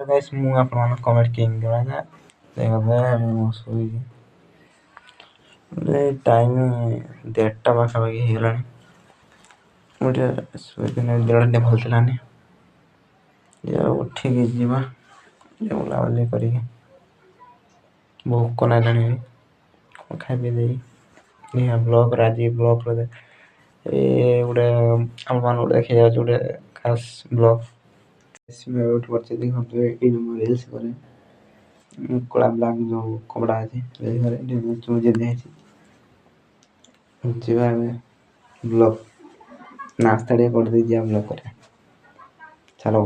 तो गाइस मु आपन कमेंट किंग राजा देखबे मु सोई रे टाइम 1:30 पाखापाखि ହେଇଗଲାଣି ଗୋଟେ ଶୋଇଦିନ ଦେହଟା ଭଲ ଥିଲାନି ଉଠିକି ଯିବା ବୁଲାବୁଲି କରିକି ଭୋକ ନାଇଲାଣି କଣ ଖାଇବି ଦେଇ ବ୍ଲଗ ଆଜି ବ୍ଲଗ ଏ ଗୋଟେ ଆମମାନ ଗୋଟେ ଦେଖି ଯାଉଛି ଗୋଟେ ଖାସ୍ ବ୍ଲଗ इसमें उठ पड़ते देखो तो इन रील्स करे कोला ब्लैक जो कपड़ा है रे करे इन चूजे दे जीवा में ब्लॉग नाश्ता रे कर दीजिए ब्लॉग करे चलो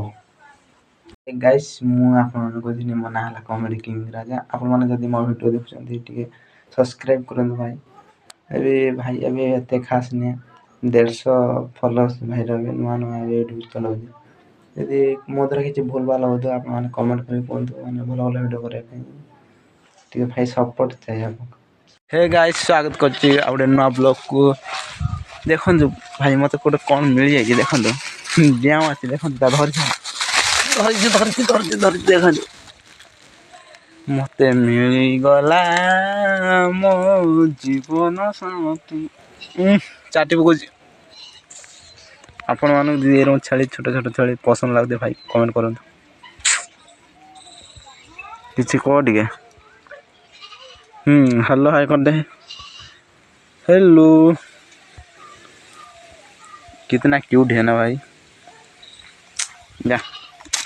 गाइस मु आपन को दिन मना हला कॉमेडी किंग राजा आपन माने जदी मो वीडियो देखुछंती टिके सब्सक्राइब करन भाई अबे भाई अबे एते खास ने 150 फॉलोअर्स भाई रबे नुआ नुआ वीडियो चलो यदि मो द्वारा किसी भूल भाल हो तो आप कमेंट कर माने भल भल वीडियो करे ठीक है भाई सपोर्ट चाहिए आपको हे गाइस स्वागत करछि आउडे नुआ ब्लॉग को देखन जो भाई मते कोटे कोन मिल जाय देखन तो ब्याह आछि देखन ता धर देखन मते मिल गला मो जीवन साथी चाटी को आपण मानु दिएर छाली छोटे छोटे छाली पसंद लागदे भाई कमेंट करंतु किछि को दिगे हेलो हाय कर दे हेलो कितना क्यूट है ना भाई जा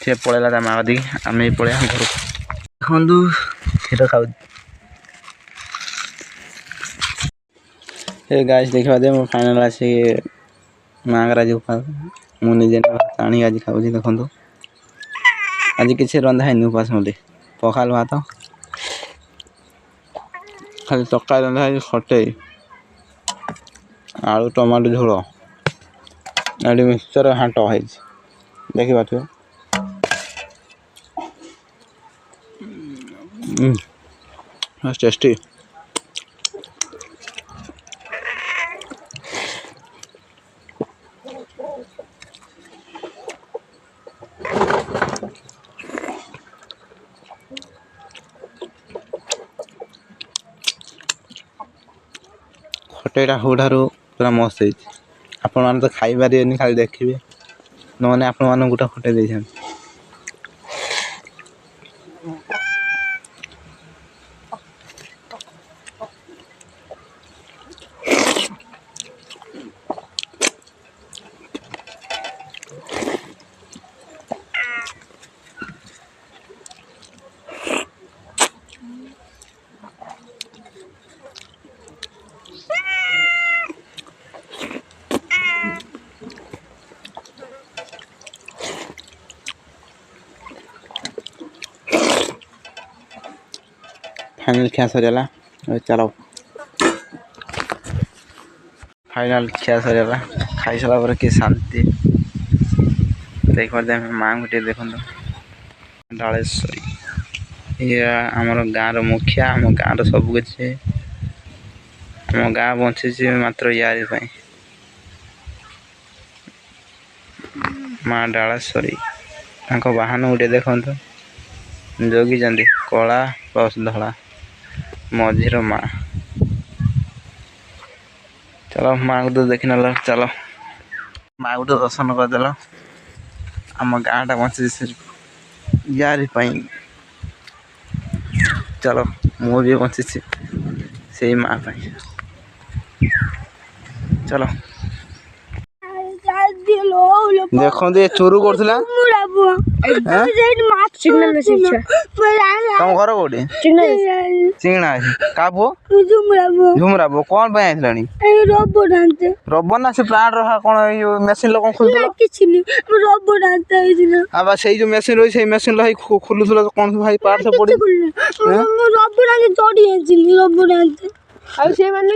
से पळेला ता मागा दी आमे पळे हम घर खंदु खीर खाउ हे गाइस देखबा दे मो फाइनल आसी मांगरा जो मु निजे पानी आज खाऊ देखो आज किसी रंधा है उपास मते पखाल भात खाली तक्का रंधा है खटे आलू टमाटो झोल आड़ी मिक्सचर हांट है देखी पाथो टेस्टी खटेटा होठारू पूरा मस्त है आपण मान तो खाई पारे खाली देखिए नने आपण मान गोटे खटे दे फाइनल क्या सरेला चलो फाइनल क्या सरेला खाई सारा पर के शांति देख पाते माँ गोटे देखो डालेश्वरी ये आमर गाँव मुखिया आम गाँव सब किसी आम गाँ बची मात्र यारी माँ डालेश्वरी बाहन गोटे देखो जोगी कला प्लस धला मझीर माँ चलो माँ को तो देखी ना चलो माँ को तो दर्शन करदेल आम गाँव टा बची यारी चलो मु भी बची से माँ चलो देखो ये चोरू करथिला तुम घर कोठी चिंगना का पो झुमरा पो कौन पे आइलानी रबर ना से प्लांट रहा कौन यो मशीन लोग खुलतो किछि नि रबर आनते आइदिना अब सेही जो मशीन रही सेही मशीन लही खुलुथला कौन भाई पार्ट से पड़ी रबर आके जोड़ी आइदिनी रबर आनते आ से माने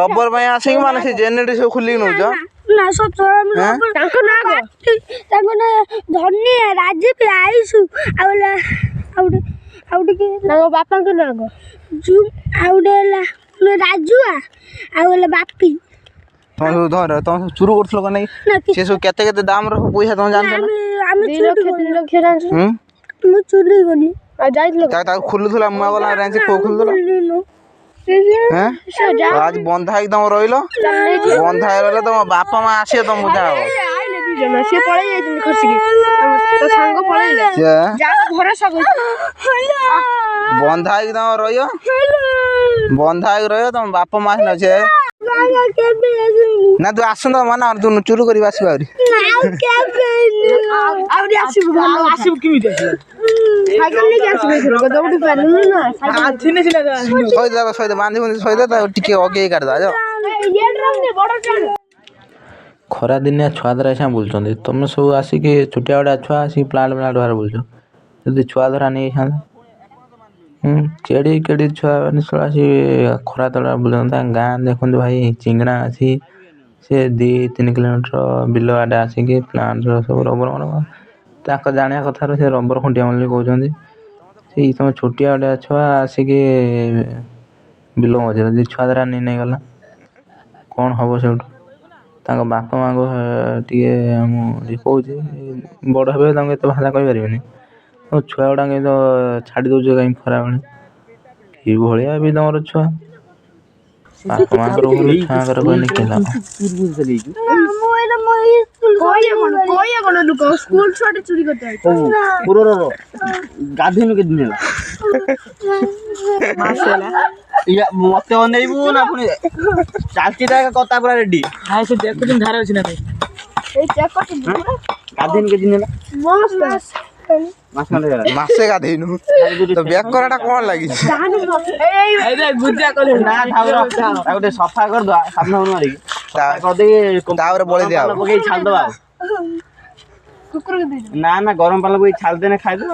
रबर पे आसे माने से जेनेरेटर से खुली न जो ना सब रबर ताको ना धन्य राजीव आइसु आउला आउडे के ना बापा के ना जू आउडेला राजुआ आउला बापी तुम धर तुम चुरू करथलो का नहीं से सब केते केते दाम रो पैसा तुम जानत ना हम 2 लाख 3 लाख जान ମୁଁ ଚୁଲି ଗନି ଆଉ ଯାଇଥିଲ ତାକୁ ଖୋଲୁଥିଲା ମୁଆ ଗଲା ରେଞ୍ଚ ଖୋଲୁଥିଲା হ্যাঁ আজ বন্ধা একদম রইল বন্ধা রইলে তোমার বাপা মা আসিয়ে তো বুঝা হব সে পড়াই যাইছিল খসিকি তো সাঙ্গ পড়াইলে যা ভরসা কর বন্ধা একদম রইও বন্ধা এক রইও তোমার বাপা মা আছে না তুই আসুন তো মানে তুই চুরি করি আসিব আହୁରି আসিব ভালো আসিব কেমিতি আসিব সাইকেল নিয়ে আসিব দৌড়ি পারলু না ছিনে ছিনে সইদে বাঁধি বুঁধি সইদে টিকে অগেই কাটিদা যাও ଖରା ଦିନିଆ ଛୁଆ ଧରା ଏସା ବୁଲୁଛନ୍ତି ତମେ ସବୁ ଆସିକି ଛୋଟିଆ ବଡ଼ିଆ ଛୁଆ ଆସିକି ପ୍ଲାଣ୍ଟ ବାହାରେ ବୁଲୁଛ ଯଦି ଛୁଆ ଧରା ନେଇଥାନ୍ତା କେଡ଼ି କେଡ଼ି ଛୁଆ ନିଶ୍ଚୟ ଆସିକି ଖରା ତଳେ ବୁଲୁଛନ୍ତି ତାଙ୍କ ଗାଁ ଦେଖନ୍ତୁ ଭାଇ ଚିଙ୍ଗଣା ଅଛି ସେ 2-3 କିଲୋମିଟର ବିଲ ଆଡ଼େ ଆସିକି ପ୍ଲାଣ୍ଟର ସବୁ ରବର ତାଙ୍କ ଜାଣିବା କଥାରୁ ସେ ରବର ଖୁଣ୍ଟିଆ ବୋଲି କହୁଛନ୍ତି ସେଇ ତମ ଛୋଟିଆ ବଡ଼ିଆ ଛୁଆ ଆସିକି ବିଲ ମଝିରେ ଯଦି ଛୁଆ ଧରା ନେଇଗଲା କ'ଣ ହେବ ସେଇଠୁ ତାଙ୍କ ବାପା ମାଆଙ୍କୁ ଟିକେ ମୁଁ କହୁଛି ବଡ଼ ହେବେ ତାଙ୍କୁ ଏତେ ଭାଷା କହିପାରିବେନି ଆଉ ଛୁଆ ଗୁଡ଼ାକ ତ ଛାଡ଼ି ଦେଉଛ କାହିଁକି ଖରାବେଳେ କିଭଳିଆ ବି ତମର ଛୁଆ ବାପା ମାଆଙ୍କର ଛୁଆଙ୍କର କହିଲେ କି ଲାଭ ଗାଧେଇନୁ କେତେ ଦିନ ହେଲା ମତେ ଅନେଇବୁ ନା ପୁଣି ଚାଲିଛି କଥା ପୁରା ରେଡି ସେ ଦେଖୁଛନ୍ତି ଧାର ଅଛି ନା ଭାଇ ଗାଧେଇନୁ କେତେ ଦିନ ହେଲା ମାସେ ଗାଧେଇନୁ ତ ବେକରଟା କ'ଣ ଲାଗିଛି ଗୋଟେ ସଫା କରିଦବା ସାବୁନ ମାରିକି କରିଦେଇକି ତାପରେ ବଳି ଦିଆ ପକେଇକି ଛାଡ଼ିଦବା ନା ଗରମ ପାଲ ପକେଇକି ଛାଡ଼ିଦେନେ ଖାଇଦେବା